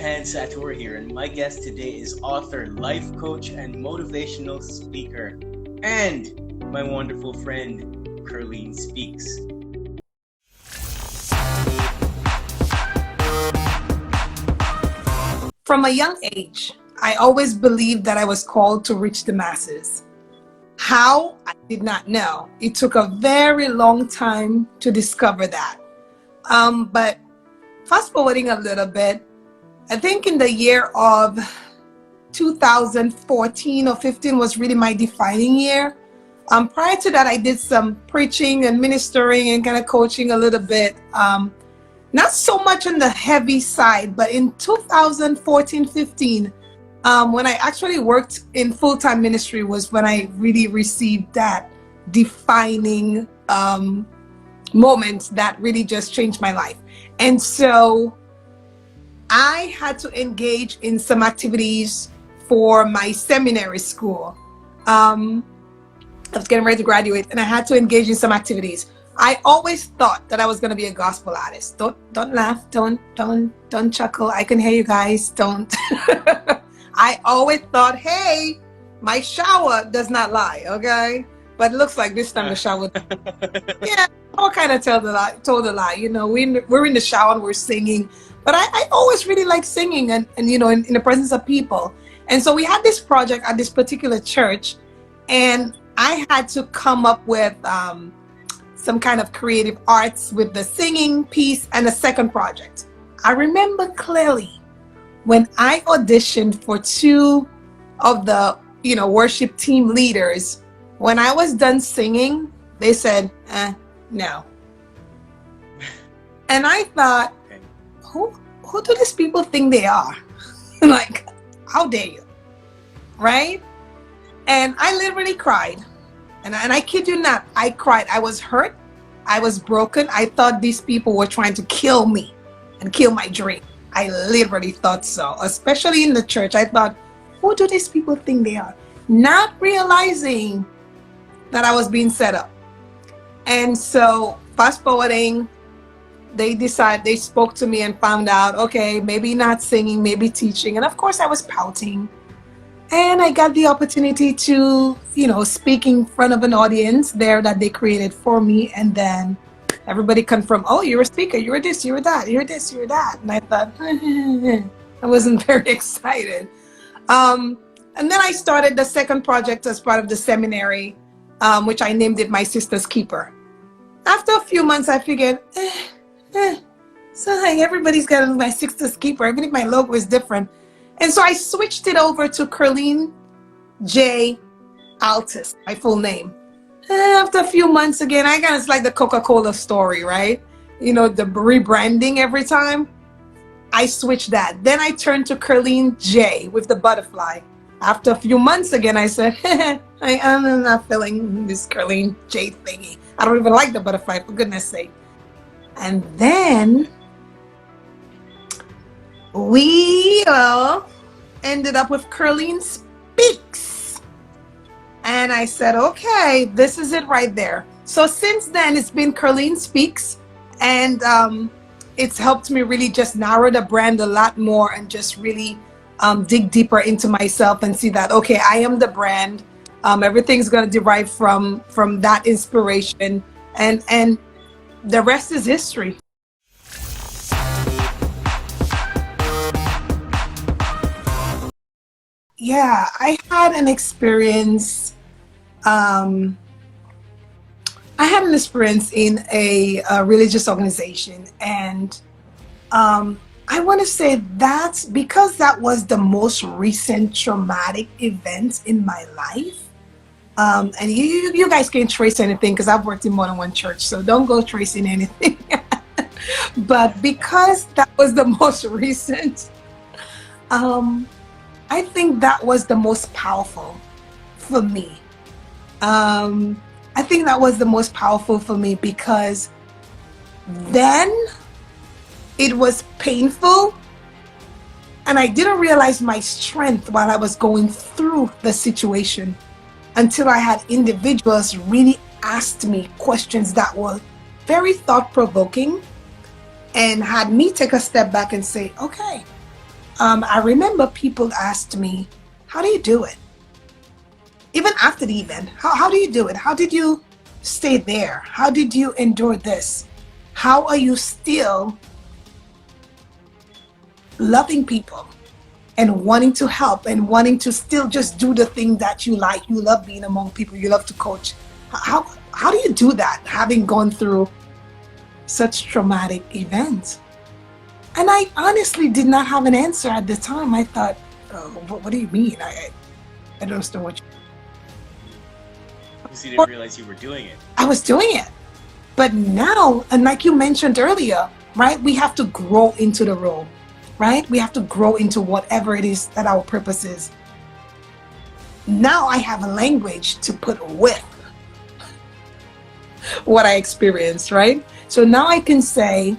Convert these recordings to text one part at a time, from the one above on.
Jahan Sator here, and my guest today is author, life coach, and motivational speaker, and my wonderful friend, Kurline Speaks. From a young age, I always believed that I was called to reach the masses. How? I did not know. It took a very long time to discover that. But fast forwarding a little bit, I think in the year of 2014 or 15 was really my defining year. Prior to that, I did some preaching and ministering and kind of coaching a little bit. Not so much on the heavy side, but in 2014-15, when I actually worked in full-time ministry was when I really received that defining moment that really just changed my life. And so I had to engage in some activities for my seminary school. I was getting ready to graduate and I had to engage in some activities. I always thought that I was going to be a gospel artist. Don't laugh. Don't chuckle. I can hear you guys. Don't. I always thought, hey, my shower does not lie, okay? But it looks like this time the shower. Yeah, I kind of told a lie. You know, we're in the shower and we're singing. But I always really like singing and you know, in the presence of people. And so we had this project at this particular church, and I had to come up with some kind of creative arts with the singing piece and the second project. I remember clearly when I auditioned for two of the, you know, worship team leaders, when I was done singing, they said, no. And I thought, who do these people think they are? Like, how dare you, right? And I literally cried. And I kid you not, I cried. I was hurt. I was broken. I thought these people were trying to kill me and kill my dream. I literally thought so, especially in the church. I thought, who do these people think they are? Not realizing that I was being set up. And so fast forwarding, they spoke to me and found out, okay, maybe not singing, maybe teaching. And of course I was pouting. And I got the opportunity to, you know, speak in front of an audience there that they created for me. And then everybody confirmed, oh, you're a speaker, you're this, you're that, you're this, you're that. And I thought, I wasn't very excited. And then I started the second project as part of the seminary, which I named it My Sister's Keeper. After a few months, I figured, so like everybody's got My Sister's Keeper, even if my logo is different. And so I switched it over to Kurline J. Altis, my full name. After a few months again, I guess it's like the Coca-Cola story, right? You know, the rebranding every time. I switched that. Then I turned to Kurline J with the butterfly. After a few months again, I said, I'm not feeling this Kurline J thingy. I don't even like the butterfly, for goodness sake. And then we ended up with Kurline Speaks. And I said, okay, this is it right there. So since then, it's been Kurline Speaks. And it's helped me really just narrow the brand a lot more and just really dig deeper into myself and see that, okay, I am the brand. Everything's going to derive from that inspiration. And the rest is history. Yeah, I had an experience. I had an experience in a religious organization, and I want to say that's because that was the most recent traumatic event in my life. And you guys can't trace anything because I've worked in more than one church, so don't go tracing anything. But because that was the most recent, I think that was the most powerful for me. I think that was the most powerful for me because then it was painful and I didn't realize my strength while I was going through the situation until I had individuals really ask me questions that were very thought-provoking and had me take a step back and say, okay, I remember people asked me, how do you do it? Even after the event, how do you do it? How did you stay there? How did you endure this? How are you still loving people and wanting to help and wanting to still just do the thing that you like? You love being among people. You love to coach. How do you do that, having gone through such traumatic events? And I honestly did not have an answer at the time. I thought, what do you mean? I don't understand what you... Because you didn't realize you were doing it. I was doing it. But now, and like you mentioned earlier, right, we have to grow into the role, right? We have to grow into whatever it is that our purpose is. Now I have a language to put with what I experienced, right? So now I can say,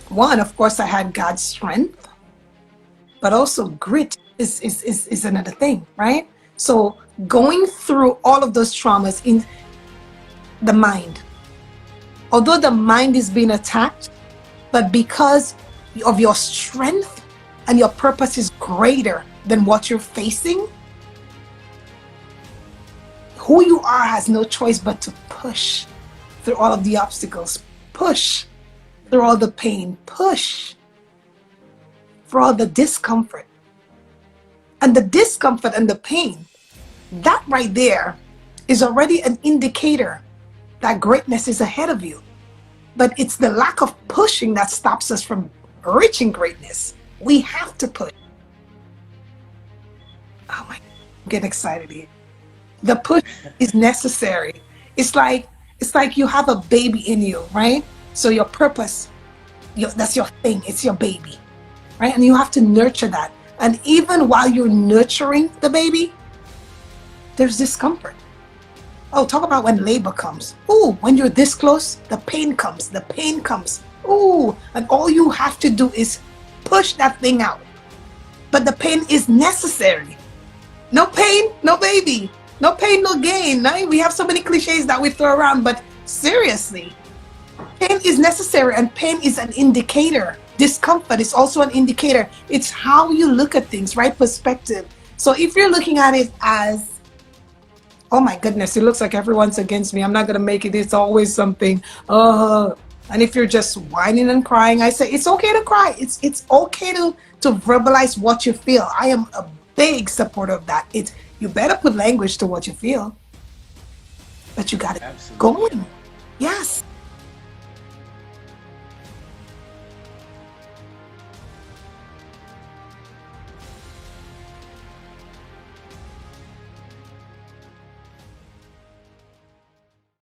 one, of course, I had God's strength, but also grit is another thing, right? So going through all of those traumas in the mind, although the mind is being attacked, but because of your strength and your purpose is greater than what you're facing, who you are has no choice but to push through all of the obstacles, push through all the pain, push for all the discomfort. And the discomfort and the pain, that right there is already an indicator that greatness is ahead of you. But it's the lack of pushing that stops us from reaching greatness. We have to push. Oh my, I'm getting excited here. The push is necessary. It's like you have a baby in you, right? So your purpose, that's your thing. It's your baby, right? And you have to nurture that. And even while you're nurturing the baby, there's discomfort. Oh, talk about when labor comes. Ooh, when you're this close, the pain comes. The pain comes. Ooh, and all you have to do is push that thing out. But the pain is necessary. No pain, no baby. No pain, no gain. Right? We have so many cliches that we throw around, but seriously, pain is necessary, and pain is an indicator. Discomfort is also an indicator. It's how you look at things, right? Perspective. So if you're looking at it as, oh my goodness, it looks like everyone's against me, I'm not gonna make it, it's always something, and if you're just whining and crying, I say it's okay to cry. It's okay to verbalize what you feel. I am a big supporter of that. You better put language to what you feel, but you got it going.